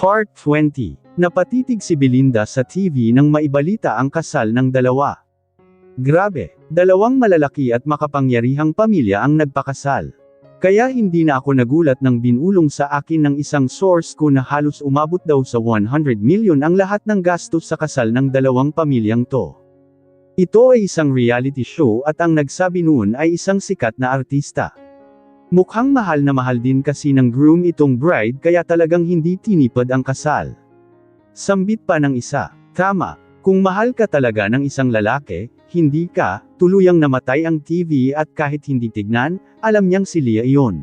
Part 20. Napatitig si Belinda sa TV nang maibalita ang kasal ng dalawa. Grabe, dalawang malalaki at makapangyarihang pamilya ang nagpakasal. Kaya hindi na ako nagulat nang binulong sa akin ng isang source ko na halos umabot daw sa 100 million ang lahat ng gastos sa kasal ng dalawang pamilyang to. Ito ay isang reality show at ang nagsabi noon ay isang sikat na artista. Mukhang mahal na mahal din kasi ng groom itong bride kaya talagang hindi tinipid ang kasal. Sambit pa ng isa, tama, kung mahal ka talaga ng isang lalaki, hindi ka, tuluyang namatay ang TV at kahit hindi tignan, alam niyang si Leah iyon.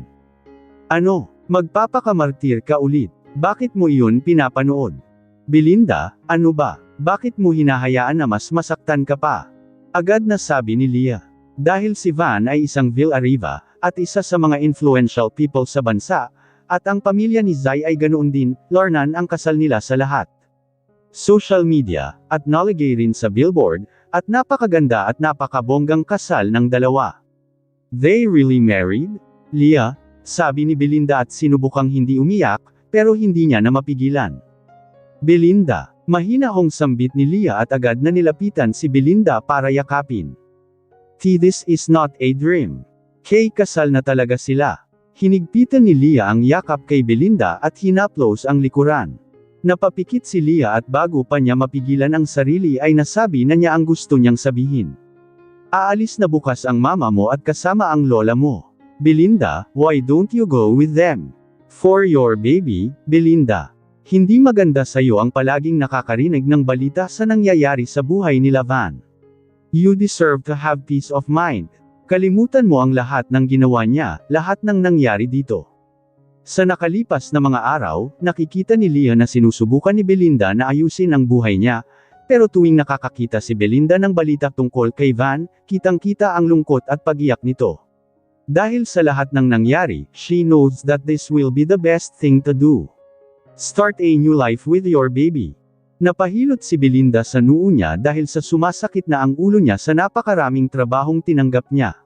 Ano, magpapakamartir ka ulit, bakit mo iyon pinapanood? Belinda, ano ba, bakit mo hinahayaan na mas masaktan ka pa? Agad na sabi ni Leah. Dahil si Van ay isang Villarriba, at isa sa mga influential people sa bansa, at ang pamilya ni Zai ay ganoon din, Lornan ang kasal nila sa lahat. Social media, at nalagay rin sa billboard, at napakaganda at napakabonggang kasal ng dalawa. They really married? Leah, sabi ni Belinda at sinubukang hindi umiyak, pero hindi niya na mapigilan. Belinda, mahina hong sambit ni Leah at agad na nilapitan si Belinda para yakapin. This is not a dream. Kay kasal na talaga sila. Hinigpitan ni Leah ang yakap kay Belinda at hinaplos ang likuran. Napapikit si Leah at bago pa niya mapigilan ang sarili ay nasabi na niya ang gusto niyang sabihin. Aalis na bukas ang mama mo at kasama ang lola mo. Belinda, why don't you go with them? For your baby, Belinda. Hindi maganda sa'yo ang palaging nakakarinig ng balita sa nangyayari sa buhay nila Van. You deserve to have peace of mind. Kalimutan mo ang lahat ng ginawa niya, lahat ng nangyari dito. Sa nakalipas na mga araw, nakikita ni Leah na sinusubukan ni Belinda na ayusin ang buhay niya, pero tuwing nakakakita si Belinda ng balita tungkol kay Van, kitang-kita ang lungkot at pag-iyak nito. Dahil sa lahat ng nangyari, she knows that this will be the best thing to do. Start a new life with your baby. Napahilot si Belinda sa noo niya dahil sa sumasakit na ang ulo niya sa napakaraming trabahong tinanggap niya.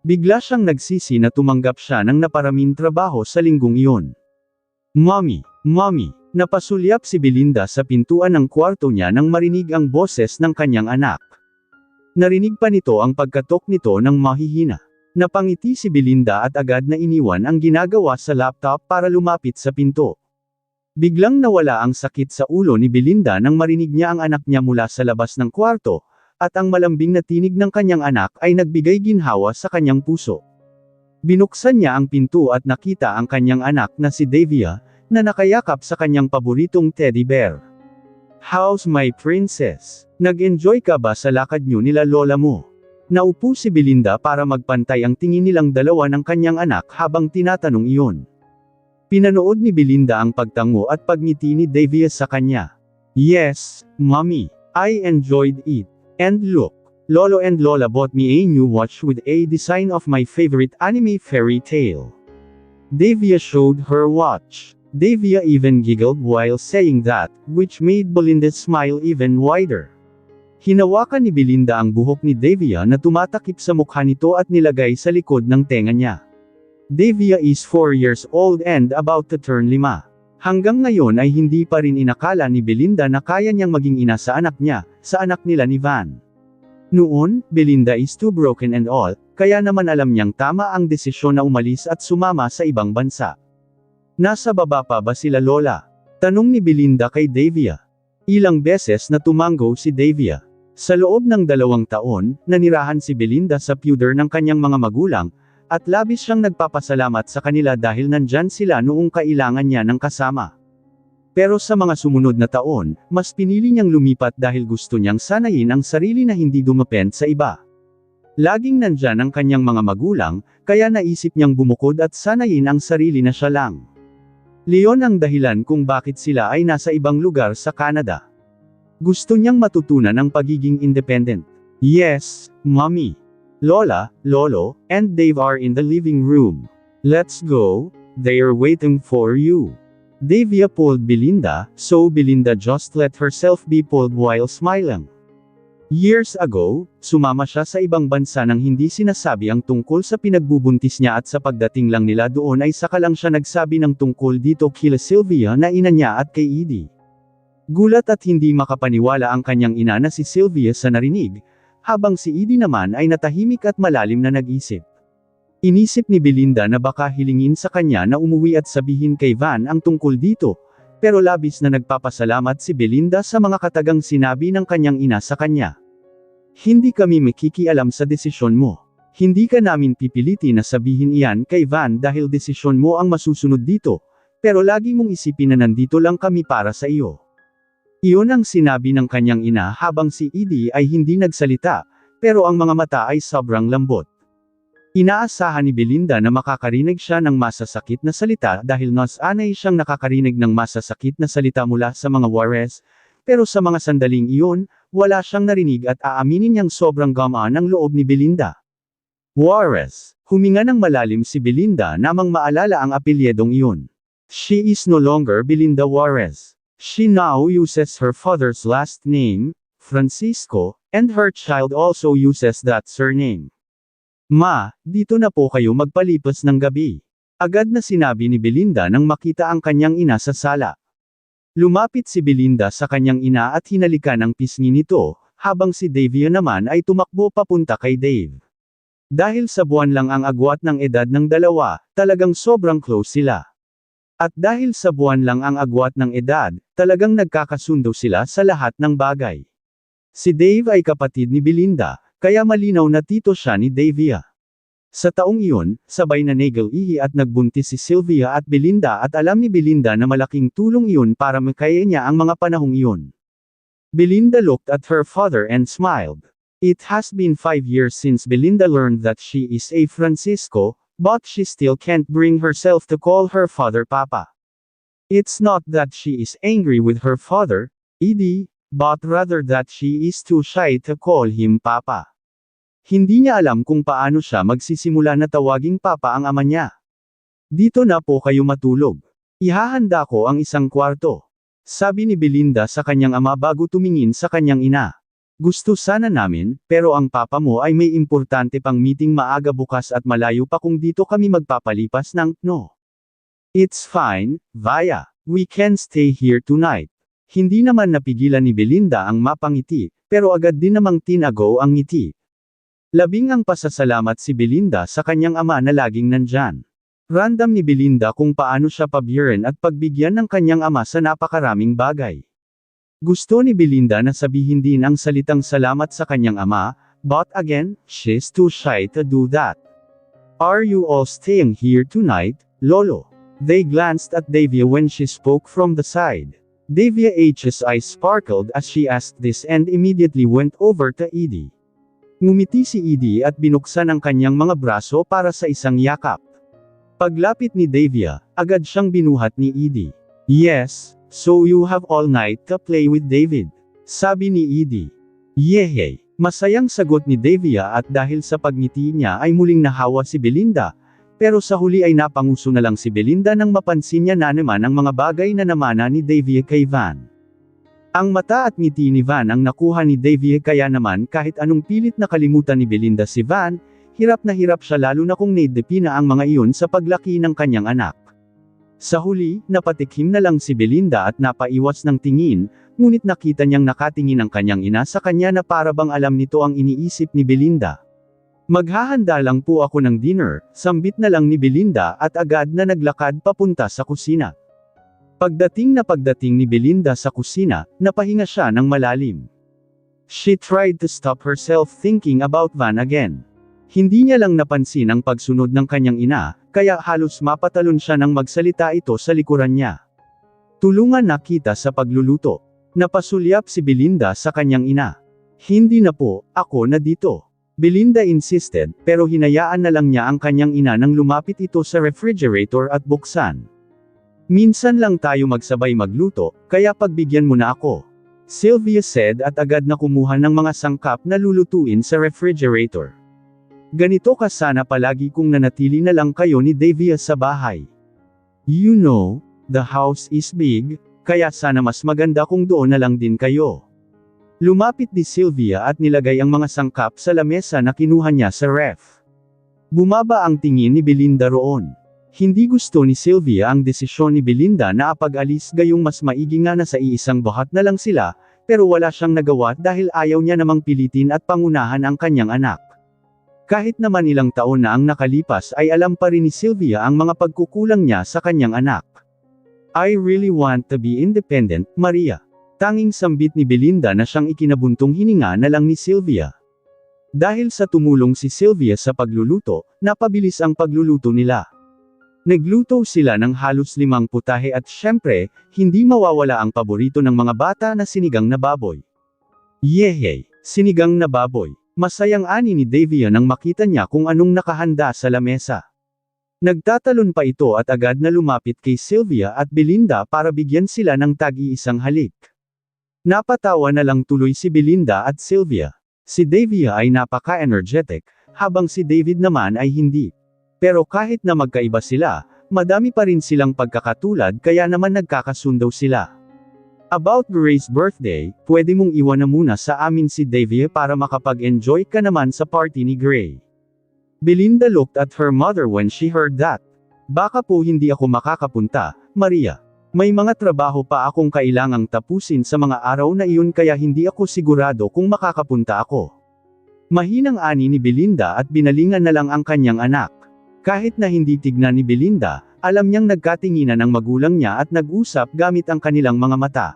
Bigla siyang nagsisi na tumanggap siya ng naparaming trabaho sa linggong iyon. Mommy, Mommy, napasulyap si Belinda sa pintuan ng kwarto niya nang marinig ang boses ng kanyang anak. Narinig pa nito ang pagkatok nito ng mahihina. Napangiti si Belinda at agad na iniwan ang ginagawa sa laptop para lumapit sa pinto. Biglang nawala ang sakit sa ulo ni Belinda nang marinig niya ang anak niya mula sa labas ng kwarto, at ang malambing na tinig ng kanyang anak ay nagbigay ginhawa sa kanyang puso. Binuksan niya ang pinto at nakita ang kanyang anak na si Davia, na nakayakap sa kanyang paboritong teddy bear. How's my princess? Nag-enjoy ka ba sa lakad niyo nila lola mo? Naupo si Belinda para magpantay ang tingin nilang dalawa ng kanyang anak habang tinatanong iyon. Pinanood ni Belinda ang pagtango at pagngiti ni Davia sa kanya. Yes, Mommy, I enjoyed it. And look, Lolo and Lola bought me a new watch with a design of my favorite anime fairy tale. Davia showed her watch. Davia even giggled while saying that, which made Belinda smile even wider. Hinawakan ni Belinda ang buhok ni Davia na tumatakip sa mukha nito at nilagay sa likod ng tenga niya. Davia is 4 years old and about to turn 5. Hanggang ngayon ay hindi pa rin inakala ni Belinda na kaya niyang maging ina sa anak niya, sa anak nila ni Van. Noon, Belinda is too broken and all, kaya naman alam niyang tama ang desisyon na umalis at sumama sa ibang bansa. Nasa baba pa ba sila lola? Tanong ni Belinda kay Davia. Ilang beses na tumango si Davia. Sa loob ng 2 taon, nanirahan si Belinda sa pewder ng kanyang mga magulang, at labis siyang nagpapasalamat sa kanila dahil nandyan sila noong kailangan niya ng kasama. Pero sa mga sumunod na taon, mas pinili niyang lumipat dahil gusto niyang sanayin ang sarili na hindi dumepend sa iba. Laging nandyan ang kanyang mga magulang, kaya naisip niyang bumukod at sanayin ang sarili na siya lang. Leon ang dahilan kung bakit sila ay nasa ibang lugar sa Canada. Gusto niyang matutunan ang pagiging independent. Yes, Mommy. Lola, Lolo, and Dave are in the living room. Let's go, they're waiting for you. Davia pulled Belinda, so Belinda just let herself be pulled while smiling. Years ago, sumama siya sa ibang bansa nang hindi sinasabi ang tungkol sa pinagbubuntis niya at sa pagdating lang nila doon ay saka lang siya nagsabi ng tungkol dito kila Sylvia na ina niya at kay Edie. Gulat at hindi makapaniwala ang kanyang ina na si Sylvia sa narinig, habang si Edie naman ay natahimik at malalim na nag-isip. Inisip ni Belinda na baka hilingin sa kanya na umuwi at sabihin kay Van ang tungkol dito, pero labis na nagpapasalamat si Belinda sa mga katagang sinabi ng kanyang ina sa kanya. Hindi kami makikialam sa desisyon mo. Hindi ka namin pipiliti na sabihin iyan kay Van dahil desisyon mo ang masusunod dito, pero lagi mong isipin na nandito lang kami para sa iyo. Iyon ang sinabi ng kanyang ina habang si Edie ay hindi nagsalita, pero ang mga mata ay sobrang lambot. Inaasahan ni Belinda na makakarinig siya ng masasakit na salita dahil nasanay siyang nakakarinig ng masasakit na salita mula sa mga Juarez, pero sa mga sandaling iyon, wala siyang narinig at aaminin niyang sobrang gamaan ang loob ni Belinda. Juarez. Huminga ng malalim si Belinda namang maalala ang apelyedong iyon. She is no longer Belinda Juarez. She now uses her father's last name, Francisco, and her child also uses that surname. Ma, dito na po kayo magpalipas ng gabi. Agad na sinabi ni Belinda nang makita ang kanyang ina sa sala. Lumapit si Belinda sa kanyang ina at hinalikan ang pisngi nito, habang si Davia naman ay tumakbo papunta kay Dave. Dahil sa buwan lang ang agwat ng edad ng dalawa, talagang sobrang close sila. At dahil sa buwan lang ang agwat ng edad, talagang nagkakasundo sila sa lahat ng bagay. Si Dave ay kapatid ni Belinda, kaya malinaw na tito siya ni Davia. Sa taong iyon, sabay na nagel-ihi at nagbuntis si Sylvia at Belinda at alam ni Belinda na malaking tulong iyon para makaya niya ang mga panahong iyon. Belinda looked at her father and smiled. It has been 5 years since Belinda learned that she is a Francisco, but she still can't bring herself to call her father Papa. It's not that she is angry with her father, Edie, but rather that she is too shy to call him Papa. Hindi niya alam kung paano siya magsisimula na tawaging Papa ang ama niya. Dito na po kayo matulog. Ihahanda ko ang isang kwarto. Sabi ni Belinda sa kanyang ama bago tumingin sa kanyang ina. Gusto sana namin, pero ang papa mo ay may importante pang meeting maaga bukas at malayo pa kung dito kami magpapalipas ng, no. It's fine, Vaya. We can stay here tonight. Hindi naman napigilan ni Belinda ang mapangiti, pero agad din namang tinago ang ngiti. Labing ang pasasalamat si Belinda sa kanyang ama na laging nandyan. Random ni Belinda kung paano siya pabiyarin at pagbigyan ng kanyang ama sa napakaraming bagay. Gusto ni Belinda na sabihin din ang salitang salamat sa kanyang ama, but again, she's too shy to do that. Are you all staying here tonight, Lolo? They glanced at Davia when she spoke from the side. Davia's eyes sparkled as she asked this and immediately went over to Edie. Ngumiti si Edie at binuksan ang kanyang mga braso para sa isang yakap. Paglapit ni Davia, agad siyang binuhat ni Edie. Yes, so you have all night to play with David. Sabi ni Edie. Yehey! Masayang sagot ni Davia at dahil sa pagngiti niya ay muling nahawa si Belinda, pero sa huli ay napanguso na lang si Belinda nang mapansin niya na naman ang mga bagay na namana ni Davia kay Van. Ang mata at ngiti ni Van ang nakuha ni Davia kaya naman kahit anong pilit na kalimutan ni Belinda si Van, hirap na hirap siya lalo na kung naidepi na ang mga iyon sa paglaki ng kanyang anak. Sa huli, napatikim na lang si Belinda at napaiwas ng tingin, ngunit nakita niyang nakatingin ang kanyang ina sa kanya na para bang alam nito ang iniisip ni Belinda. Maghahanda lang po ako ng dinner, sambit na lang ni Belinda at agad na naglakad papunta sa kusina. Pagdating ni Belinda sa kusina, napahinga siya ng malalim. She tried to stop herself thinking about Van again. Hindi niya lang napansin ang pagsunod ng kanyang ina, kaya halos mapatalon siya nang magsalita ito sa likuran niya. Tulungan na kita sa pagluluto. Napasulyap si Belinda sa kanyang ina. Hindi na po, ako na dito. Belinda insisted, pero hinayaan na lang niya ang kanyang ina nang lumapit ito sa refrigerator at buksan. Minsan lang tayo magsabay magluto, kaya pagbigyan mo na ako. Sylvia said at agad na kumuha ng mga sangkap na lulutuin sa refrigerator. Ganito ka sana palagi kung nanatili na lang kayo ni Davia sa bahay. You know, the house is big, kaya sana mas maganda kung doon na lang din kayo. Lumapit di Sylvia at nilagay ang mga sangkap sa lamesa na kinuha niya sa ref. Bumaba ang tingin ni Belinda roon. Hindi gusto ni Sylvia ang desisyon ni Belinda na apag-alis gayong mas maigi nga na sa iisang buhat na lang sila, pero wala siyang nagawa dahil ayaw niya namang pilitin at pangunahan ang kanyang anak. Kahit naman ilang taon na ang nakalipas ay alam pa rin ni Sylvia ang mga pagkukulang niya sa kanyang anak. I really want to be independent, Maria. Tanging sambit ni Belinda na siyang ikinabuntong hininga na lang ni Sylvia. Dahil sa tumulong si Sylvia sa pagluluto, napabilis ang pagluluto nila. Nagluto sila ng halos 5 putahe at syempre, hindi mawawala ang paborito ng mga bata na sinigang na baboy. Yehey! Sinigang na baboy. Masayang ani ni Davia nang makita niya kung anong nakahanda sa lamesa. Nagtatalon pa ito at agad na lumapit kay Sylvia at Belinda para bigyan sila ng tag-iisang halik. Napatawa na lang tuloy si Belinda at Sylvia. Si Davia ay napaka-energetic, habang si David naman ay hindi. Pero kahit na magkaiba sila, madami pa rin silang pagkakatulad kaya naman nagkakasundo sila. About Gray's birthday, pwede mong iwan na muna sa amin si Davia para makapag-enjoy ka naman sa party ni Gray. Belinda looked at her mother when she heard that. Baka po hindi ako makakapunta, Maria. May mga trabaho pa akong kailangang tapusin sa mga araw na iyon kaya hindi ako sigurado kung makakapunta ako. Mahinang ani ni Belinda at binalingan na lang ang kanyang anak. Kahit na hindi tignan ni Belinda, alam niyang nagkatinginan ang magulang niya at nag-usap gamit ang kanilang mga mata.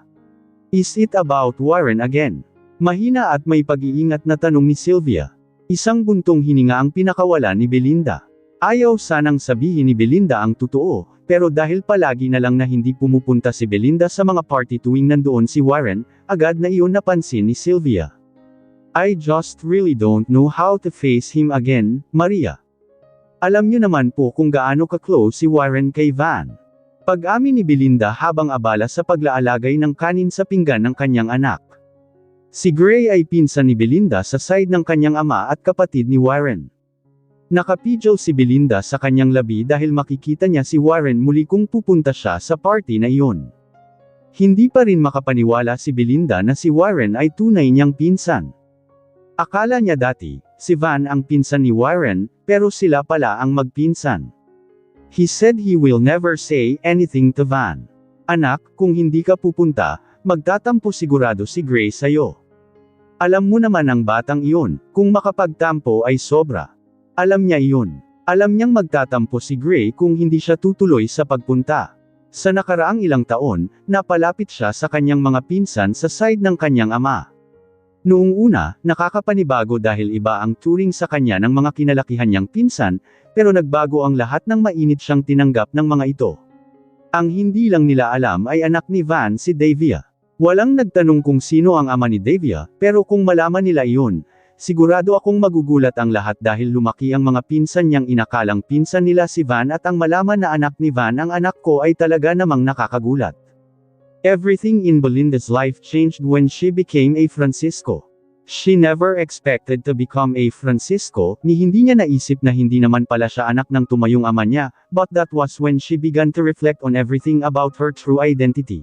Is it about Warren again? Mahina at may pag-iingat na tanong ni Sylvia. Isang buntong hininga ang pinakawala ni Belinda. Ayaw sanang sabihin ni Belinda ang totoo, pero dahil palagi na lang na hindi pumupunta si Belinda sa mga party tuwing nandoon si Warren, agad na iyon napansin ni Sylvia. I just really don't know how to face him again, Maria. Alam niyo naman po kung gaano ka-close si Warren kay Van. Pag-amin ni Belinda habang abala sa paglaalagay ng kanin sa pinggan ng kanyang anak. Si Gray ay pinsan ni Belinda sa side ng kanyang ama at kapatid ni Warren. Nakapidyo si Belinda sa kanyang labi dahil makikita niya si Warren muli kung pupunta siya sa party na iyon. Hindi pa rin makapaniwala si Belinda na si Warren ay tunay niyang pinsan. Akala niya dati, si Van ang pinsan ni Warren, pero sila pala ang magpinsan. He said he will never say anything to Van. Anak, kung hindi ka pupunta, magtatampo sigurado si Gray sa'yo. Alam mo naman ang batang iyon, kung makapagtampo ay sobra. Alam niya iyon. Alam niyang magtatampo si Gray kung hindi siya tutuloy sa pagpunta. Sa nakaraang ilang taon, napalapit siya sa kanyang mga pinsan sa side ng kanyang ama. Noong una, nakakapanibago dahil iba ang turing sa kanya ng mga kinalakihan niyang pinsan, pero nagbago ang lahat nang mainit siyang tinanggap ng mga ito. Ang hindi lang nila alam ay anak ni Van si Davia. Walang nagtanong kung sino ang ama ni Davia, pero kung malaman nila iyon, sigurado akong magugulat ang lahat dahil lumaki ang mga pinsan niyang inakalang pinsan nila si Van at ang malaman na anak ni Van ang anak ko ay talaga namang nakakagulat. Everything in Belinda's life changed when she became a Francisco. She never expected to become a Francisco, ni hindi niya naisip na hindi naman pala siya anak ng tumayong ama niya, but that was when she began to reflect on everything about her true identity.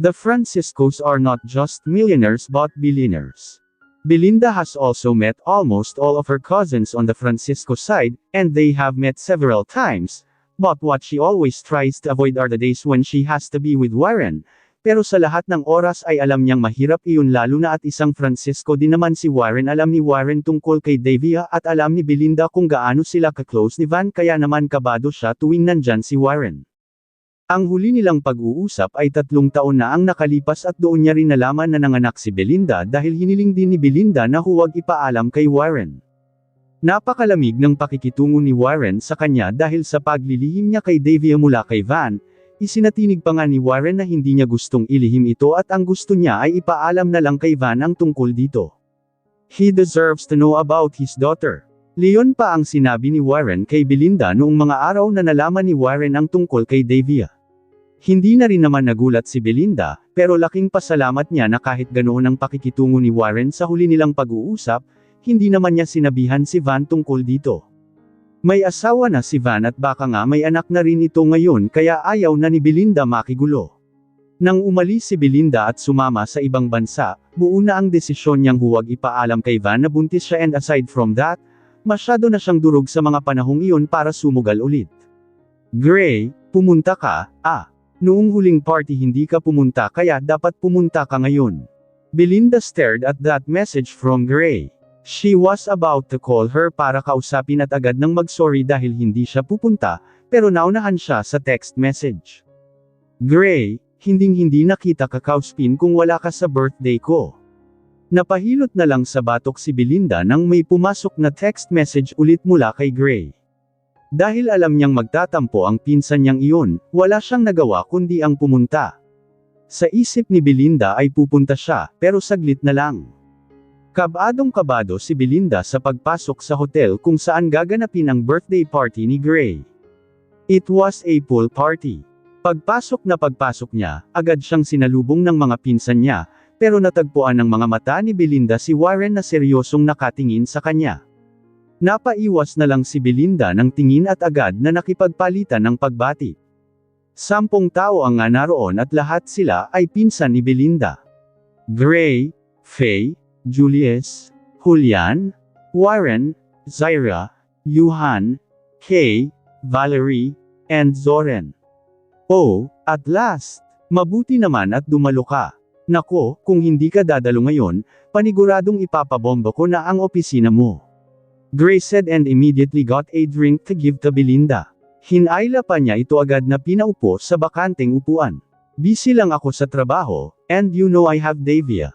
The Franciscos are not just millionaires but billionaires. Belinda has also met almost all of her cousins on the Francisco side, and they have met several times. But what she always tries to avoid are the days when she has to be with Warren. Pero sa lahat ng oras ay alam niyang mahirap iyon lalo na at isang Francisco din naman si Warren. Alam ni Warren tungkol kay Davia at alam ni Belinda kung gaano sila ka-close ni Van kaya naman kabado siya tuwing nandyan si Warren. Ang huli nilang pag-uusap ay 3 taon na ang nakalipas at doon niya rin nalaman na nanganak si Belinda dahil hiniling din ni Belinda na huwag ipaalam kay Warren. Napakalamig ng pakikitungo ni Warren sa kanya dahil sa paglilihim niya kay Davia mula kay Van, isinatinig pa nga ni Warren na hindi niya gustong ilihim ito at ang gusto niya ay ipaalam na lang kay Van ang tungkol dito. He deserves to know about his daughter. Leon pa ang sinabi ni Warren kay Belinda noong mga araw na nalaman ni Warren ang tungkol kay Davia. Hindi na rin naman nagulat si Belinda, pero laking pasalamat niya na kahit ganoon ang pakikitungo ni Warren sa huli nilang pag-uusap, hindi naman niya sinabihan si Van tungkol dito. May asawa na si Van at baka nga may anak na rin ito ngayon kaya ayaw na ni Belinda makigulo. Nang umalis si Belinda at sumama sa ibang bansa, buo na ang desisyon niyang huwag ipaalam kay Van na buntis siya, and aside from that, masyado na siyang durog sa mga panahong iyon para sumugal ulit. Gray, pumunta ka, noong huling party hindi ka pumunta kaya dapat pumunta ka ngayon. Belinda stared at that message from Gray. She was about to call her para kausapin at agad nang mag-sorry dahil hindi siya pupunta, pero naunahan siya sa text message. Gray, hinding-hindi nakita kakausapin kung wala ka sa birthday ko. Napahilot na lang sa batok si Belinda nang may pumasok na text message ulit mula kay Gray. Dahil alam niyang magtatampo ang pinsan niyang iyon, wala siyang nagawa kundi ang pumunta. Sa isip ni Belinda ay pupunta siya, pero saglit na lang. Kabadong-kabado si Belinda sa pagpasok sa hotel kung saan gaganapin ang birthday party ni Gray. It was a pool party. Pagpasok niya, agad siyang sinalubong ng mga pinsan niya, pero natagpuan ng mga mata ni Belinda si Warren na seryosong nakatingin sa kanya. Napaiwas na lang si Belinda ng tingin at agad na nakipagpalitan ng pagbati. 10 tao ang nga naroon at lahat sila ay pinsan ni Belinda. Gray, Faye, Julius, Julian, Warren, Zaira, Yuhan, Kay, Valerie, and Zoren. Oh, at last! Mabuti naman at dumalo ka. Nako, kung hindi ka dadalo ngayon, paniguradong ipapabomba ko na ang opisina mo. Gray said and immediately got a drink to give to Belinda. Hinayla pa niya ito agad na pinaupo sa bakanteng upuan. Busy lang ako sa trabaho, and you know I have Davia.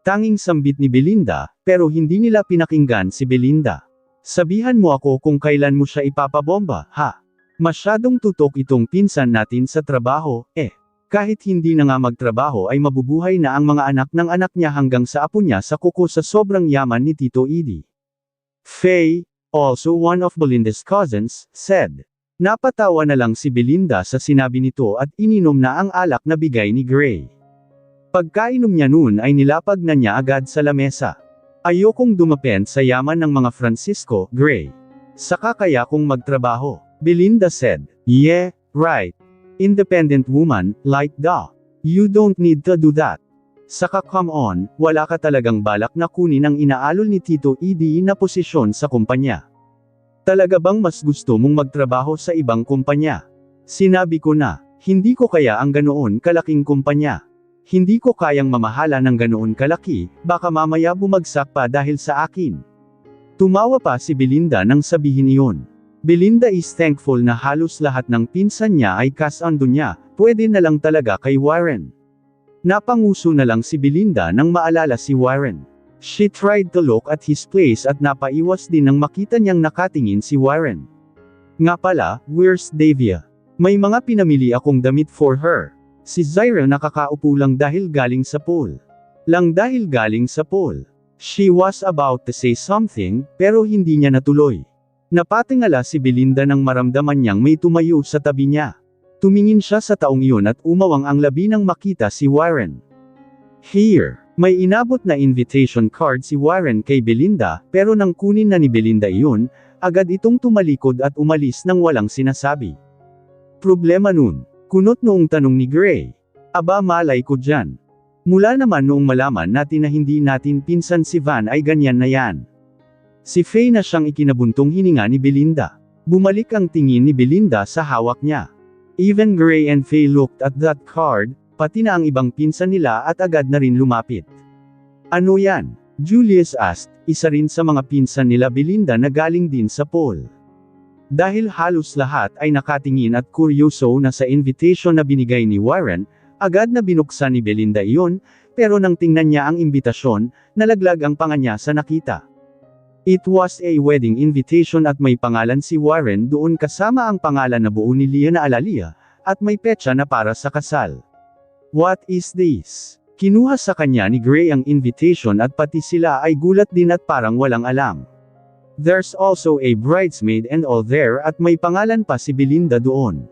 Tanging sambit ni Belinda, pero hindi nila pinakinggan si Belinda. Sabihan mo ako kung kailan mo siya ipapabomba, ha? Masyadong tutok itong pinsan natin sa trabaho, Kahit hindi na nga magtrabaho ay mabubuhay na ang mga anak ng anak niya hanggang sa apo niya sa kuko sa sobrang yaman ni Tito Edie. Faye, also one of Belinda's cousins, said. Napatawa na lang si Belinda sa sinabi nito at ininom na ang alak na bigay ni Gray. Pagkainom niya noon ay nilapag na niya agad sa lamesa. Ayokong dumapen sa yaman ng mga Francisco, Gray. Saka kaya kong magtrabaho. Belinda said, yeah, right. Independent woman, like da. You don't need to do that. Saka come on, wala ka talagang balak na kunin ang inaalol ni Tito Edie na posisyon sa kumpanya. Talaga bang mas gusto mong magtrabaho sa ibang kumpanya? Sinabi ko na, hindi ko kaya ang ganoon kalaking kumpanya. Hindi ko kayang mamahala ng ganoon kalaki, baka mamaya bumagsak pa dahil sa akin. Tumawa pa si Belinda nang sabihin iyon. Belinda is thankful na halos lahat ng pinsan niya ay kas-ando niya, pwede na lang talaga kay Warren. Napanguso na lang si Belinda nang maalala si Warren. She tried to look at his place at napaiwas din nang makita niyang nakatingin si Warren. Nga pala, where's Davia? May mga pinamili akong damit for her. Si Zaira nakakaupo lang dahil galing sa pool. She was about to say something, pero hindi niya natuloy. Napatingala si Belinda nang maramdaman niyang may tumayo sa tabi niya. Tumingin siya sa taong iyon at umawang ang labi nang makita si Warren. Here, may inabot na invitation card si Warren kay Belinda, pero nang kunin na ni Belinda iyon, agad itong tumalikod at umalis nang walang sinasabi. Problema nun, kunot noong tanong ni Gray. Aba malay ko dyan. Mula naman noong malaman natin na hindi natin pinsan si Van ay ganyan na yan. Si Faye na siyang ikinabuntong hininga ni Belinda. Bumalik ang tingin ni Belinda sa hawak niya. Even Gray and Faye looked at that card, pati na ang ibang pinsan nila at agad na rin lumapit. Ano yan? Julius asked, isa rin sa mga pinsan nila Belinda na galing din sa poll. Dahil halos lahat ay nakatingin at kuryoso na sa invitation na binigay ni Warren, agad na binuksan ni Belinda iyon, pero nang tingnan niya ang imbitasyon, nalaglag ang panga niya sa nakita. It was a wedding invitation at may pangalan si Warren doon kasama ang pangalan na buo ni Leah na Alalia, at may petsa na para sa kasal. What is this? Kinuha sa kanya ni Gray ang invitation at pati sila ay gulat din at parang walang alam. There's also a bridesmaid and all there at may pangalan pa si Belinda doon.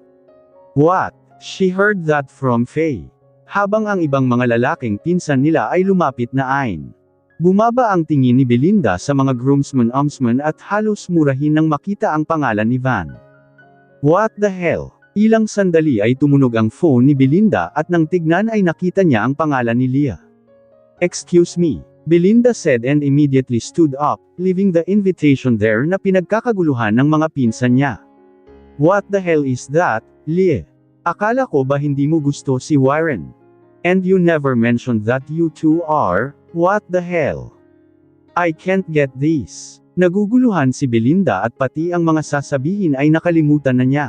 What? She heard that from Faye. Habang ang ibang mga lalaking pinsan nila ay lumapit na ayn. Bumaba ang tingin ni Belinda sa mga groomsmen at halos murahin nang makita ang pangalan ni Van. What the hell? Ilang sandali ay tumunog ang phone ni Belinda at nang tignan ay nakita niya ang pangalan ni Leah. "Excuse me," Belinda said and immediately stood up, leaving the invitation there na pinagkakaguluhan ng mga pinsan niya. "What the hell is that, Leah? Akala ko ba hindi mo gusto si Warren? And you never mentioned that you two are, what the hell? I can't get this." Naguguluhan si Belinda at pati ang mga sasabihin ay nakalimutan na niya.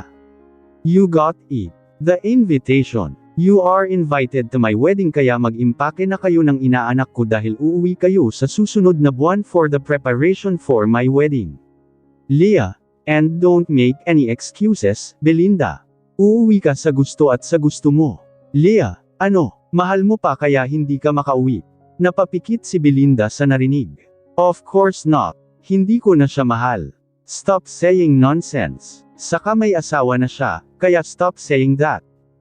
"You got it. The invitation. You are invited to my wedding kaya mag-impake na kayo ng inaanak ko dahil uuwi kayo sa susunod na buwan for the preparation for my wedding. Leah, and don't make any excuses, Belinda. Uuwi ka sa gusto at sa gusto mo. Leah, ano, mahal mo pa kaya hindi ka makauwi?" Napapikit si Belinda sa narinig. "Of course not. Hindi ko na siya mahal. Stop saying nonsense. Saka may asawa na siya, kaya stop saying that."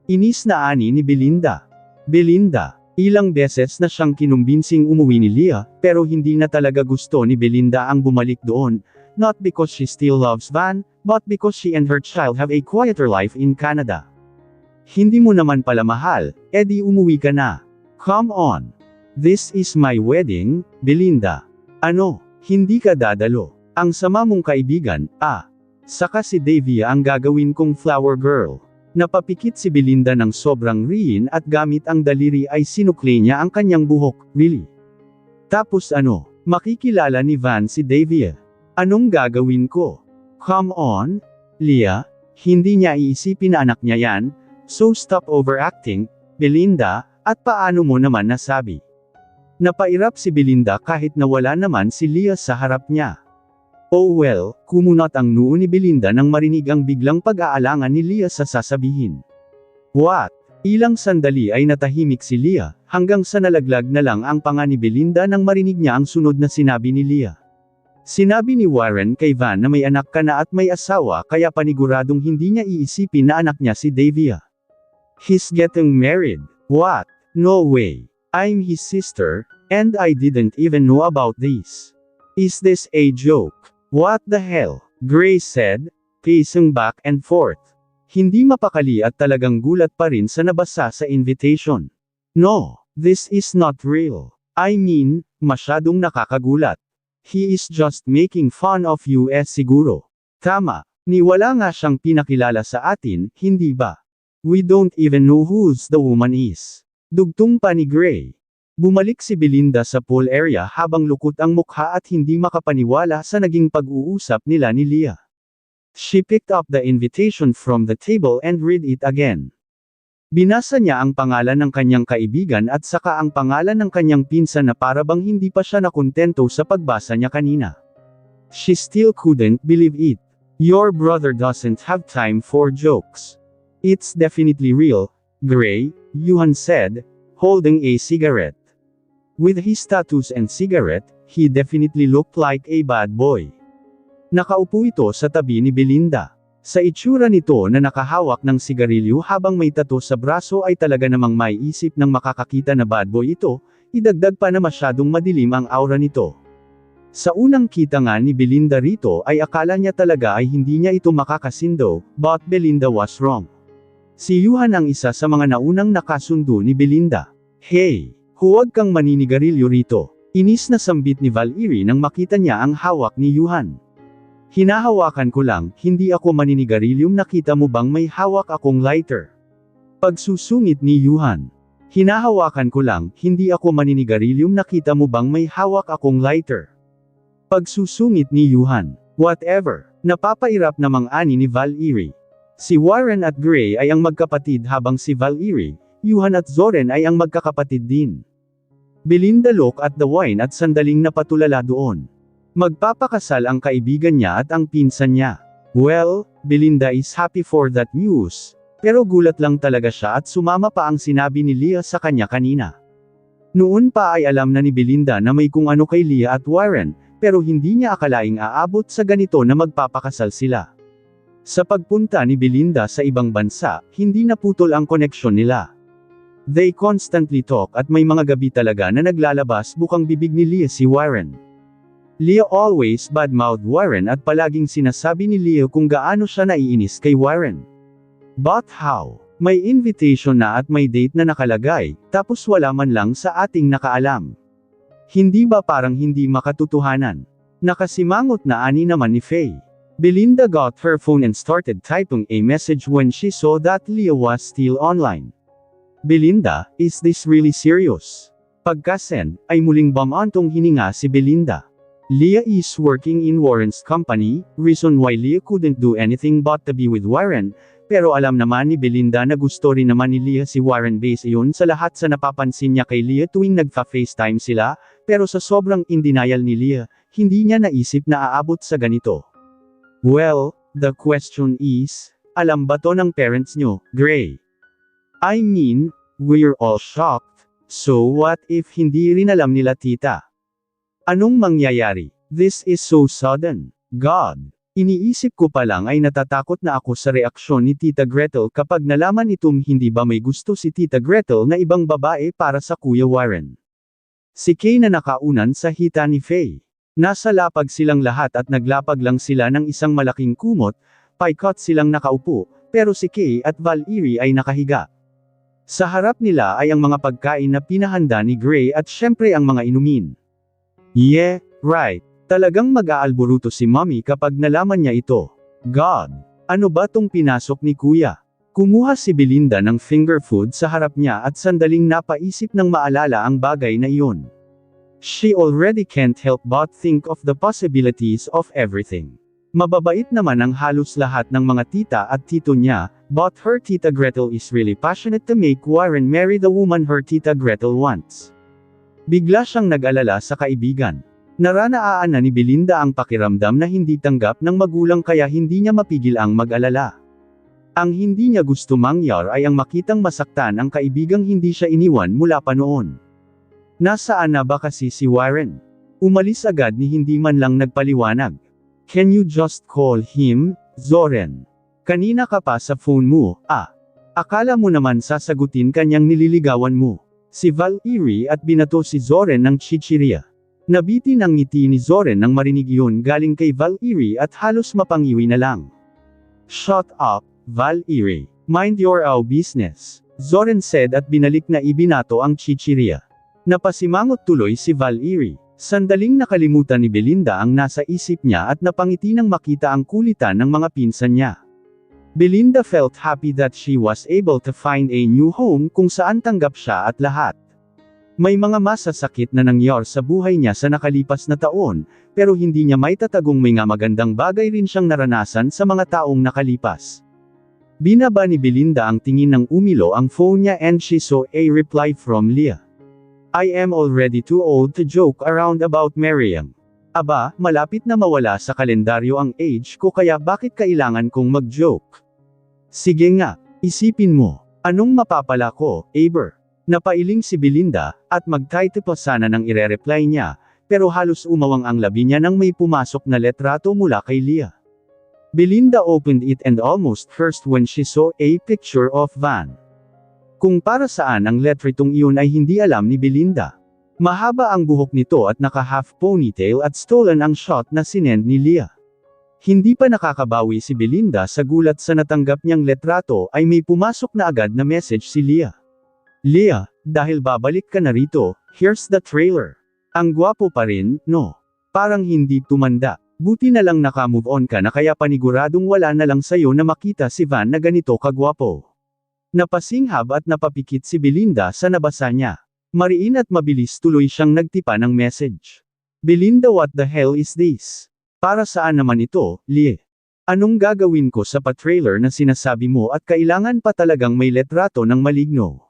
Inis na ani ni Belinda. Belinda, ilang beses na siyang kinumbinsing umuwi ni Leah, pero hindi na talaga gusto ni Belinda ang bumalik doon, not because she still loves Van, but because she and her child have a quieter life in Canada. "Hindi mo naman pala mahal, edi umuwi ka na. Come on. This is my wedding, Belinda. Ano, hindi ka dadalo? Ang sama mong kaibigan, Saka si Davia ang gagawin kong flower girl." Napapikit si Belinda ng sobrang riin at gamit ang daliri ay sinukli niya ang kanyang buhok. "Really? Tapos ano, makikilala ni Van si Davia? Anong gagawin ko? Come on, Leah, hindi niya iisipin na anak niya yan, so stop overacting, Belinda, at paano mo naman nasabi?" Napairap si Belinda kahit na wala naman si Leah sa harap niya. Oh well, kumunat ang noo ni Belinda nang marinig ang biglang pag-aalangan ni Leah sa sasabihin. "What?" Ilang sandali ay natahimik si Leah, hanggang sa nalaglag na lang ang panga ni Belinda nang marinig niya ang sunod na sinabi ni Leah. "Sinabi ni Warren kay Van na may anak ka na at may asawa kaya paniguradong hindi niya iisipin na anak niya si Davia. He's getting married. What? No way. I'm his sister, and I didn't even know about this. Is this a joke? What the hell?" Grace said, pacing back and forth. Hindi mapakali at talagang gulat pa rin sa nabasa sa invitation. "No, this is not real. I mean, masyadong nakakagulat. He is just making fun of you siguro. Tama, ni wala nga siyang pinakilala sa atin, hindi ba? We don't even know who's the woman is." Dugtong pa ni Gray. Bumalik si Belinda sa pool area habang lukot ang mukha at hindi makapaniwala sa naging pag-uusap nila ni Leah. She picked up the invitation from the table and read it again. Binasa niya ang pangalan ng kanyang kaibigan at saka ang pangalan ng kanyang pinsan na parabang hindi pa siya nakontento sa pagbasa niya kanina. She still couldn't believe it. "Your brother doesn't have time for jokes. It's definitely real, Gray," Yuhan said, holding a cigarette. With his tattoos and cigarette, he definitely looked like a bad boy. Nakaupo ito sa tabi ni Belinda. Sa itsura nito na nakahawak ng sigarilyo habang may tattoo sa braso ay talaga namang maiisip ng makakakita na bad boy ito, idagdag pa na masyadong madilim ang aura nito. Sa unang kita nga ni Belinda rito ay akala niya talaga ay hindi niya ito makakasindo, but Belinda was wrong. Si Yuhan ang isa sa mga naunang nakasundo ni Belinda. "Hey! Huwag kang maninigarilyo rito." Inis na sambit ni Valerie nang makita niya ang hawak ni Yuhan. "Hinahawakan ko lang, hindi ako maninigarilyo, nakita mo bang may hawak akong lighter?" Pagsusungit ni Yuhan. "Hinahawakan ko lang, hindi ako maninigarilyo, nakita mo bang may hawak akong lighter?" Pagsusungit ni Yuhan. "Whatever." Napapairap namang ani ni Valerie. Si Warren at Gray ay ang magkapatid habang si Valerie, Yuhan at Zoren ay ang magkakapatid din. Belinda looked at the wine at sandaling napatulala doon. Magpapakasal ang kaibigan niya at ang pinsan niya. Well, Belinda is happy for that news. Pero gulat lang talaga siya at sumama pa ang sinabi ni Leah sa kanya kanina. Noon pa ay alam na ni Belinda na may kung ano kay Leah at Warren, pero hindi niya akalaing aabot sa ganito na magpapakasal sila. Sa pagpunta ni Belinda sa ibang bansa, hindi naputol ang koneksyon nila. They constantly talk at may mga gabi talaga na naglalabas bukang bibig ni Leah si Warren. Leah always badmouthed Warren at palaging sinasabi ni Leah kung gaano siya naiinis kay Warren. But how? May invitation na at may date na nakalagay, tapos wala man lang sa ating nakaalam. Hindi ba parang hindi makatotohanan? Nakasimangot na ani naman ni Faye. Belinda got her phone and started typing a message when she saw that Leah was still online. Belinda, is this really serious? Pagka-send, ay muling bumantong hininga si Belinda. Leah is working in Warren's company, reason why Leah couldn't do anything but to be with Warren, pero alam naman ni Belinda na gusto rin naman ni Leah si Warren base iyon sa lahat sa napapansin niya kay Leah tuwing nagfa-FaceTime sila, pero sa sobrang in denial ni Leah, hindi niya naisip na aabot sa ganito. Well, the question is, alam ba to ng parents nyo, Gray? I mean, we're all shocked, so what if hindi rin alam nila tita? Anong mangyayari? This is so sudden. God! Iniisip ko pa lang ay natatakot na ako sa reaksyon ni Tita Gretel kapag nalaman itong hindi ba may gusto si Tita Gretel na ibang babae para sa Kuya Warren. Si Kay na nakaunan sa hita ni Faye. Nasa lapag silang lahat at naglapag lang sila ng isang malaking kumot, paikot silang nakaupo, pero si Kay at Valerie ay nakahiga. Sa harap nila ay ang mga pagkain na pinahanda ni Gray at syempre ang mga inumin. Yeah, right. Talagang mag-aalboruto si Mommy kapag nalaman niya ito. God! Ano ba tong pinasok ni Kuya? Kumuha si Belinda ng finger food sa harap niya at sandaling napaisip ng maalala ang bagay na iyon. She already can't help but think of the possibilities of everything. Mababait naman ang halos lahat ng mga tita at tito niya, but her Tita Gretel is really passionate to make Warren marry the woman her Tita Gretel wants. Bigla siyang nag-alala sa kaibigan. Naranaan na ni Belinda ang pakiramdam na hindi tanggap ng magulang kaya hindi niya mapigil ang mag-alala. Ang hindi niya gusto mangyari ay ang makitang masaktan ang kaibigang hindi siya iniwan mula pa noon. Nasaan na ba kasi si Warren? Umalis agad ni hindi man lang nagpaliwanag. Can you just call him, Zoren? Kanina ka pa sa phone mo, Akala mo naman sasagutin kanyang nililigawan mo. Si Valerie at binato si Zoren ng chichirya. Nabitin ang ngiti ni Zoren nang marinig iyon galing kay Valerie at halos mapangiwi na lang. Shut up, Valerie. Mind your own business. Zoren said at binalik na ibinato ang chichirya. Napasimangot tuloy si Valerie. Sandaling nakalimutan ni Belinda ang nasa isip niya at napangiti nang makita ang kulitan ng mga pinsan niya. Belinda felt happy that she was able to find a new home kung saan tanggap siya at lahat. May mga masasakit na nangyari sa buhay niya sa nakalipas na taon, pero hindi niya maitatagong may nga magandang bagay rin siyang naranasan sa mga taong nakalipas. Binaba ni Belinda ang tingin ng umilo ang phone niya and she saw a reply from Leah. I am already too old to joke around about marrying. Aba, malapit na mawala sa kalendaryo ang age ko kaya bakit kailangan kong mag-joke? Sige nga, isipin mo, anong mapapala ko, Aber? Napailing si Belinda, at mag-type pa sana nang ire-reply niya, pero halos umawang ang labi niya nang may pumasok na letrato mula kay Leah. Belinda opened it and almost cursed when she saw a picture of Van. Kung para saan ang letritong iyon ay hindi alam ni Belinda. Mahaba ang buhok nito at naka-half ponytail at stolen ang shot na sinend ni Leah. Hindi pa nakakabawi si Belinda sa gulat sa natanggap niyang letrato ay may pumasok na agad na message si Leah. Leah, dahil babalik ka na rito, here's the trailer. Ang gwapo pa rin, no? Parang hindi tumanda. Buti na lang naka-move on ka na kaya paniguradong wala na lang sayo na makita si Van na ganito kagwapo. Napasinghab at napapikit si Belinda sa nabasa niya. Mariin at mabilis tuloy siyang nagtipa ng message. Belinda, what the hell is this? Para saan naman ito, Leah? Anong gagawin ko sa pa-trailer na sinasabi mo at kailangan pa talagang may letrato ng maligno?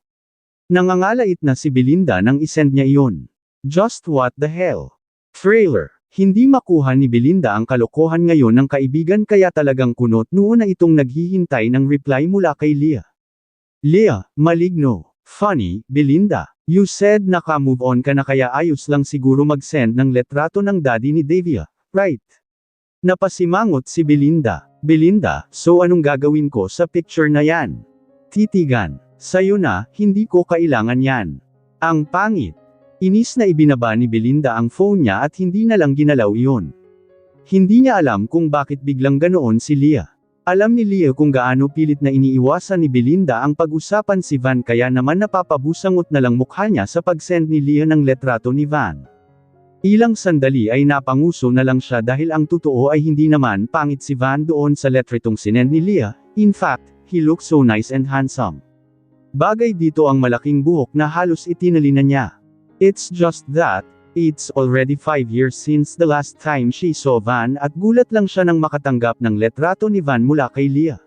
Nangangalait na si Belinda nang isend niya iyon. Just what the hell? Trailer. Hindi makuha ni Belinda ang kalokohan ngayon ng kaibigan kaya talagang kunot noon na itong naghihintay ng reply mula kay Leah. Leah, maligno. Funny, Belinda. You said naka-move on ka na kaya ayos lang siguro mag-send ng letrato ng daddy ni Davia, right? Napasimangot si Belinda. Belinda, so anong gagawin ko sa picture na yan? Titigan. Sa'yo na, hindi ko kailangan yan. Ang pangit. Inis na ibinaba ni Belinda ang phone niya at hindi na lang ginalaw iyon. Hindi niya alam kung bakit biglang ganoon si Leah. Alam ni Leah kung gaano pilit na iniiwasan ni Belinda ang pag-usapan si Van kaya naman napapabusangot na lang mukha niya sa pag-send ni Leah ng letrato ni Van. Ilang sandali ay napanguso na lang siya dahil ang totoo ay hindi naman pangit si Van doon sa letretong sinend ni Leah, in fact, he looks so nice and handsome. Bagay dito ang malaking buhok na halos itinali na niya. It's just that, it's already 5 years since the last time she saw Van at gulat lang siya nang makatanggap ng letrato ni Van mula kay Leah.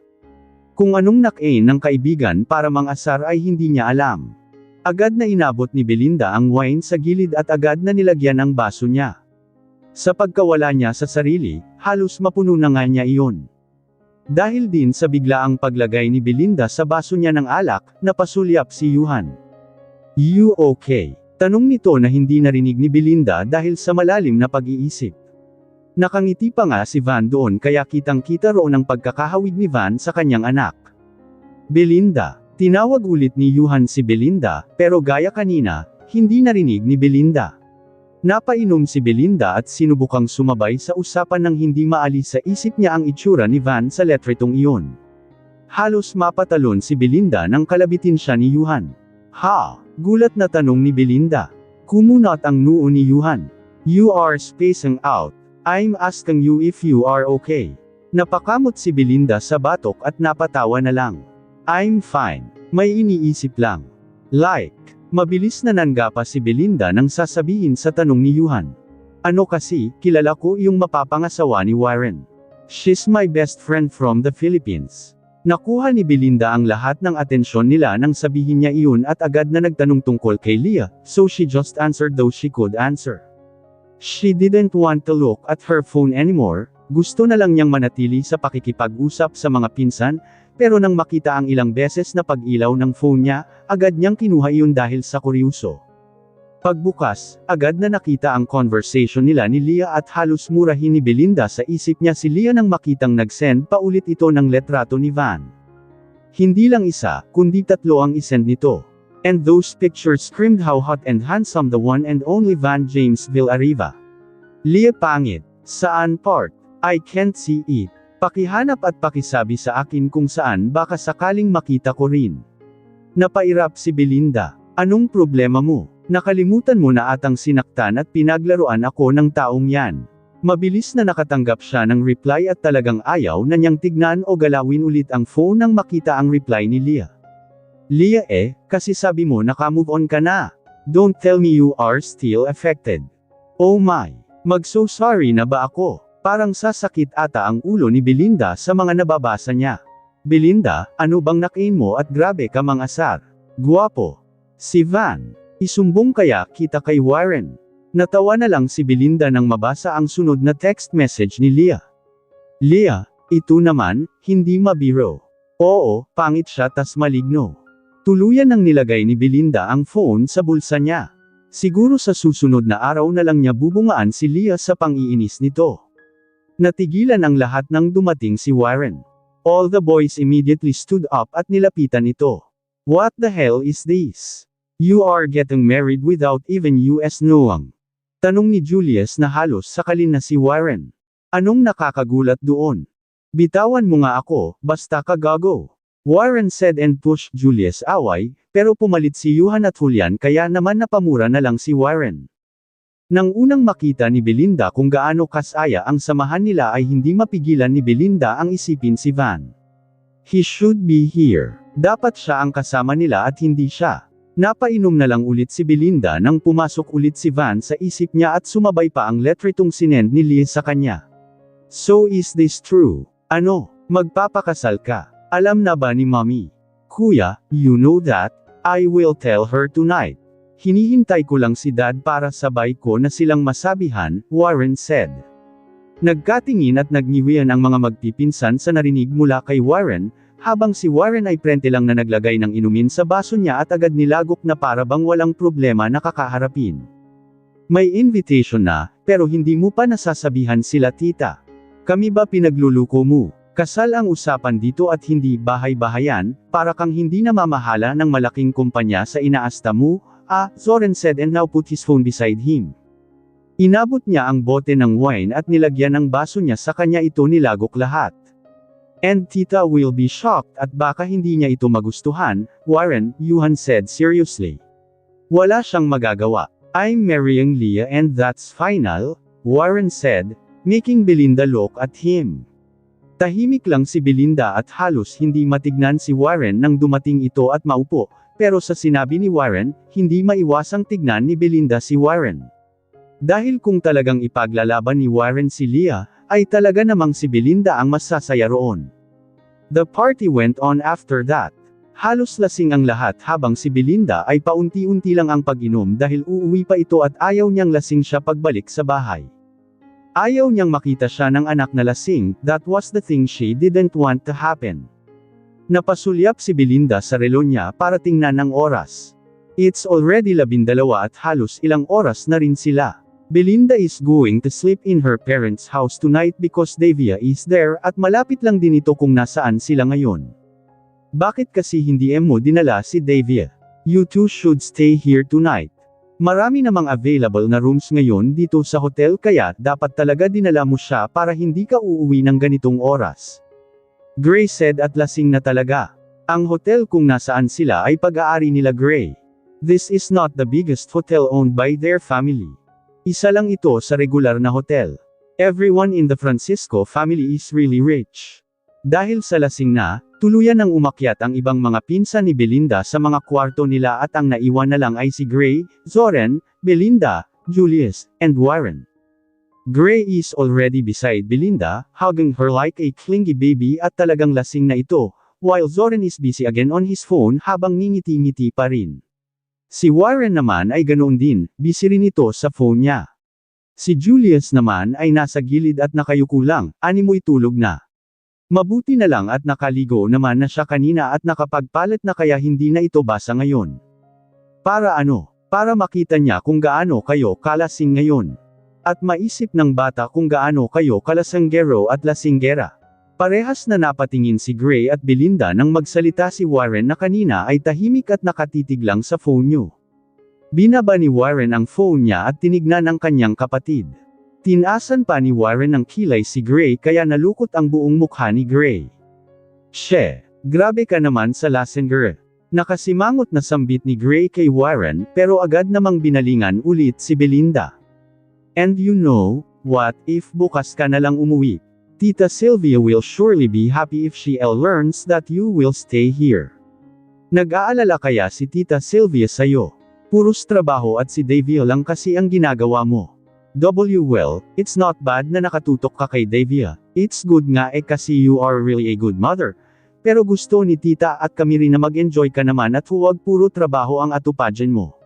Kung anong nak-ain ng kaibigan para mang-asar ay hindi niya alam. Agad na inabot ni Belinda ang wine sa gilid at agad na nilagyan ang baso niya. Sa pagkawala niya sa sarili, halos mapuno na nga niya iyon. Dahil din sa biglaang paglagay ni Belinda sa baso niya ng alak, napasulyap si Yuhan. "You okay?" Tanong nito na hindi narinig ni Belinda dahil sa malalim na pag-iisip. Nakangiti pa nga si Van doon kaya kitang-kita roon ang pagkakahawig ni Van sa kanyang anak. "Belinda." Tinawag ulit ni Yuhan si Belinda, pero gaya kanina, hindi narinig ni Belinda. Napainom si Belinda at sinubukang sumabay sa usapan nang hindi maalis sa isip niya ang itsura ni Van sa letretong iyon. Halos mapatalon si Belinda nang kalabitin siya ni Yuhan. "Ha?" Gulat na tanong ni Belinda. Kumunat ang noo ni Yuhan. "You are spacing out. I'm asking you if you are okay." Napakamot si Belinda sa batok at napatawa na lang. "I'm fine. May iniisip lang." Like. Mabilis na nanggapa si Belinda nang sasabihin sa tanong ni Yuhan. "Ano kasi, kilala ko yung mapapangasawa ni Warren. She's my best friend from the Philippines." Nakuha ni Belinda ang lahat ng atensyon nila nang sabihin niya iyon at agad na nagtanong tungkol kay Leah, so she just answered though she could answer. She didn't want to look at her phone anymore, gusto na lang niyang manatili sa pakikipag-usap sa mga pinsan, pero nang makita ang ilang beses na pag-ilaw ng phone niya, agad niyang kinuha iyon dahil sa kuryoso. Pagbukas, agad na nakita ang conversation nila ni Leah at halos murahin ni Belinda sa isip niya si Leah nang makitang nag-send pa ulit ito ng letrato ni Van. Hindi lang isa, kundi 3 ang isend nito. And those pictures screamed how hot and handsome the one and only Van James Villarriba. "Leah pangit. Saan part? I can't see it. Pakihanap at pakisabi sa akin kung saan baka sakaling makita ko rin." Napairap si Belinda. "Anong problema mo? Nakalimutan mo na atang sinaktan at pinaglaruan ako ng taong yan." Mabilis na nakatanggap siya ng reply at talagang ayaw na niyang tignan o galawin ulit ang phone nang makita ang reply ni Leah. "Leah kasi sabi mo naka-move on ka na. Don't tell me you are still affected." "Oh my, mag-so sorry na ba ako?" Parang sasakit ata ang ulo ni Belinda sa mga nababasa niya. "Belinda, ano bang nakain mo at grabe ka mang-asar? Guwapo. Si Van. Isumbong kaya kita kay Warren." Natawa na lang si Belinda nang mabasa ang sunod na text message ni Leah. "Leah, ito naman, hindi mabiro. Oo, pangit siya tas maligno." Tuluyan nang nilagay ni Belinda ang phone sa bulsa niya. Siguro sa susunod na araw na lang niya bubungaan si Leah sa pang-iinis nito. Natigilan ang lahat nang dumating si Warren. All the boys immediately stood up at nilapitan ito. "What the hell is this? You are getting married without even US knowing?" Tanong ni Julius na halos sakalin na si Warren. "Anong nakakagulat doon? Bitawan mo nga ako, basta ka gago." Warren said and pushed Julius away, pero pumalit si Yuhan at Julian kaya naman napamura na lang si Warren. Nang unang makita ni Belinda kung gaano kasaya ang samahan nila ay hindi mapigilan ni Belinda ang isipin si Van. He should be here. Dapat siya ang kasama nila at hindi siya. Napainom na lang ulit si Belinda nang pumasok ulit si Van sa isip niya at sumabay pa ang letretong sinend ni Lee sa kanya. "So is this true? Ano, magpapakasal ka? Alam na ba ni Mommy?" "Kuya, you know that, I will tell her tonight. Hinihintay ko lang si Dad para sabay ko na silang masabihan," Warren said. Nagkatingin at nagngiwian ang mga magpipinsan sa narinig mula kay Warren, habang si Warren ay prente lang na naglagay ng inumin sa baso niya at agad nilagok na para bang walang problema na kakaharapin. "May invitation na, pero hindi mo pa nasasabihan sila tita. Kami ba pinagluluko mo? Kasal ang usapan dito at hindi bahay-bahayan, para kang hindi namamahala ng malaking kumpanya sa inaasta mo," Zoran said and now put his phone beside him. Inabot niya ang bote ng wine at nilagyan ng baso niya sa kanya ito nilagok lahat. And Tita will be shocked at baka hindi niya ito magustuhan, Warren, Yuhan said seriously. Wala siyang magagawa. I'm marrying Leah and that's final, Warren said, making Belinda look at him. Tahimik lang si Belinda at halos hindi matignan si Warren nang dumating ito at maupo, pero sa sinabi ni Warren, hindi maiwasang tignan ni Belinda si Warren. Dahil kung talagang ipaglalaban ni Warren si Leah, ay talaga namang si Belinda ang masasaya roon. The party went on after that. Halos lasing ang lahat habang si Belinda ay paunti-unti lang ang pag-inom dahil uuwi pa ito at ayaw niyang lasing siya pagbalik sa bahay. Ayaw niyang makita siya ng anak na lasing, that was the thing she didn't want to happen. Napasulyap si Belinda sa relo niya para tingnan ang oras. It's already 12 at halos ilang oras na rin sila. Belinda is going to sleep in her parents' house tonight because Davia is there at malapit lang din ito kung nasaan sila ngayon. Bakit kasi hindi mo dinala si Davia? You two should stay here tonight. Marami namang available na rooms ngayon dito sa hotel kaya dapat talaga dinala mo siya para hindi ka uuwi ng ganitong oras. Gray said at lasing na talaga. Ang hotel kung nasaan sila ay pag-aari nila Gray. This is not the biggest hotel owned by their family. Isa lang ito sa regular na hotel. Everyone in the Francisco family is really rich. Dahil sa lasing na, tuluyan nang umakyat ang ibang mga pinsan ni Belinda sa mga kwarto nila at ang naiwan na lang ay si Gray, Zoren, Belinda, Julius, and Warren. Gray is already beside Belinda, hugging her like a clingy baby at talagang lasing na ito, while Zoren is busy again on his phone habang ngingiti-ngiti pa rin. Si Warren naman ay ganoon din, busy rin ito sa phone niya. Si Julius naman ay nasa gilid at nakayuko lang, animoy tulog na. Mabuti na lang at nakaligo naman na siya kanina at nakapagpalit na kaya hindi na ito basa ngayon. Para ano? Para makita niya kung gaano kayo kalasing ngayon. At maisip ng bata kung gaano kayo kalasanggero at lasinggera. Parehas na napatingin si Gray at Belinda nang magsalita si Warren na kanina ay tahimik at nakatitig lang sa phone niyo. Binaba ni Warren ang phone niya at tinignan ang kanyang kapatid. Tinasan pa ni Warren ng kilay si Gray kaya nalukot ang buong mukha ni Gray. She, grabe ka naman sa lasengger. Nakasimangot na sambit ni Gray kay Warren pero agad namang binalingan ulit si Belinda. And you know, what if bukas ka na lang umuwi? Tita Sylvia will surely be happy if she learns that you will stay here. Nag-aalala kaya si Tita Sylvia sa'yo? Puros trabaho at si Davia lang kasi ang ginagawa mo. Well, it's not bad na nakatutok ka kay Davia. It's good nga kasi you are really a good mother. Pero gusto ni tita at kami rin na mag-enjoy ka naman at huwag puro trabaho ang atupajan mo.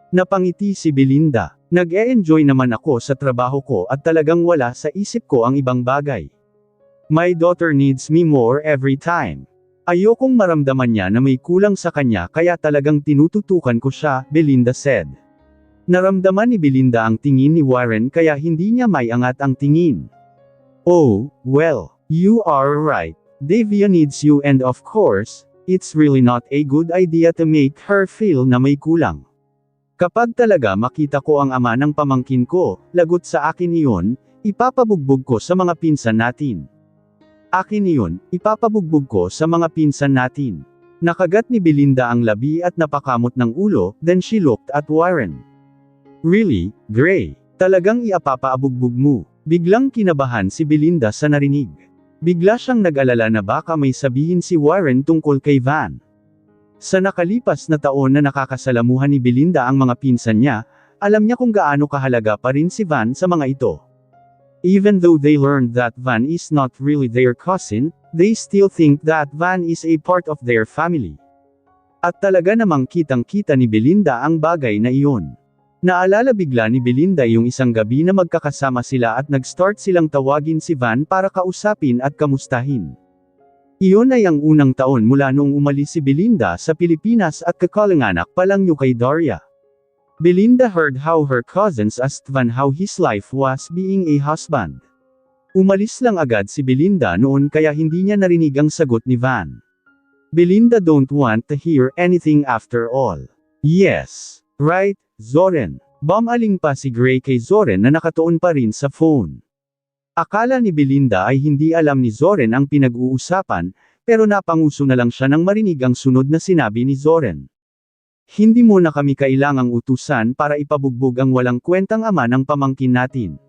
Napangiti si Belinda. Nag-e-enjoy naman ako sa trabaho ko at talagang wala sa isip ko ang ibang bagay. My daughter needs me more every time. Ayokong maramdaman niya na may kulang sa kanya kaya talagang tinututukan ko siya, Belinda said. Naramdaman ni Belinda ang tingin ni Warren kaya hindi niya maiangat ang tingin. Oh, well, you are right. Davia needs you and of course, it's really not a good idea to make her feel na may kulang. Kapag talaga makita ko ang ama ng pamangkin ko, lagot sa akin iyon, ipapabugbog ko sa mga pinsan natin. Akin iyon, ipapabugbog ko sa mga pinsan natin. Nakagat ni Belinda ang labi at napakamot ng ulo, then she looked at Warren. Really, Gray? Talagang iapapaabugbog mo? Biglang kinabahan si Belinda sa narinig. Bigla siyang nag-alala na baka may sabihin si Warren tungkol kay Van. Sa nakalipas na taon na nakakasalamuhan ni Belinda ang mga pinsan niya, alam niya kung gaano kahalaga pa rin si Van sa mga ito. Even though they learned that Van is not really their cousin, they still think that Van is a part of their family. At talaga namang kitang-kita ni Belinda ang bagay na iyon. Naalala bigla ni Belinda yung isang gabi na magkakasama sila at nag-start silang tawagin si Van para kausapin at kamustahin. Iyon ay ang unang taon mula noong umalis si Belinda sa Pilipinas at kakalanganak pa lang niyo kay Daria. Belinda heard how her cousins asked Van how his life was being a husband. Umalis lang agad si Belinda noon kaya hindi niya narinig ang sagot ni Van. Belinda don't want to hear anything after all. Yes, right, Zoren. Bumaling pa si Gray kay Zoren na nakatuon pa rin sa phone. Akala ni Belinda ay hindi alam ni Zoren ang pinag-uusapan, pero napanguso na lang siya nang marinig ang sunod na sinabi ni Zoren. Hindi mo na kami kailangang utusan para ipabugbog ang walang kwentang ama ng pamangkin natin.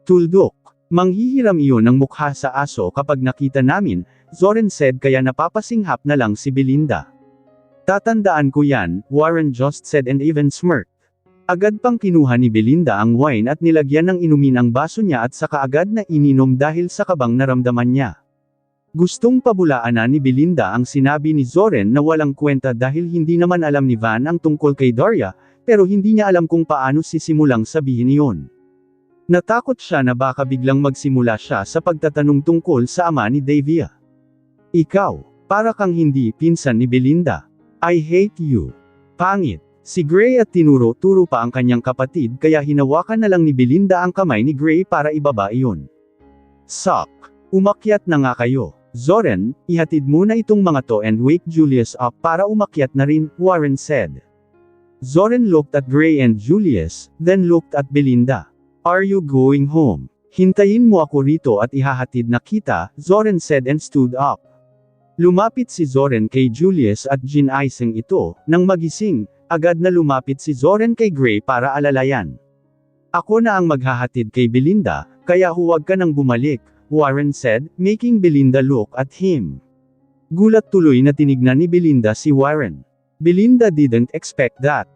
Tuldok. Manghihiram iyon ng mukha sa aso kapag nakita namin, Zoren said kaya napapasinghap na lang si Belinda. Tatandaan ko yan, Warren just said and even smirked. Agad pang kinuha ni Belinda ang wine at nilagyan ng inumin ang baso niya at saka agad na ininom dahil sa kabang naramdaman niya. Gustong pabulaanan ni Belinda ang sinabi ni Zoren na walang kwenta dahil hindi naman alam ni Van ang tungkol kay Daria, pero hindi niya alam kung paano sisimulang sabihin iyon. Natakot siya na baka biglang magsimula siya sa pagtatanong tungkol sa ama ni Davia. Ikaw, para kang hindi pinsan ni Belinda. I hate you. Pangit. Si Gray at tinuro-turo pa ang kanyang kapatid kaya hinawakan na lang ni Belinda ang kamay ni Gray para ibaba iyon. Suck. Umakyat na nga kayo. Zoren, ihatid muna itong mga to and wake Julius up para umakyat na rin, Warren said. Zoren looked at Gray and Julius, then looked at Belinda. Are you going home? Hintayin mo ako rito at ihahatid na kita, Zoren said and stood up. Lumapit si Zoren kay Julius at ginaising ito, nang magising, agad na lumapit si Zoren kay Gray para alalayan. Ako na ang maghahatid kay Belinda, kaya huwag ka nang bumalik, Warren said, making Belinda look at him. Gulat tuloy na tinignan ni Belinda si Warren. Belinda didn't expect that.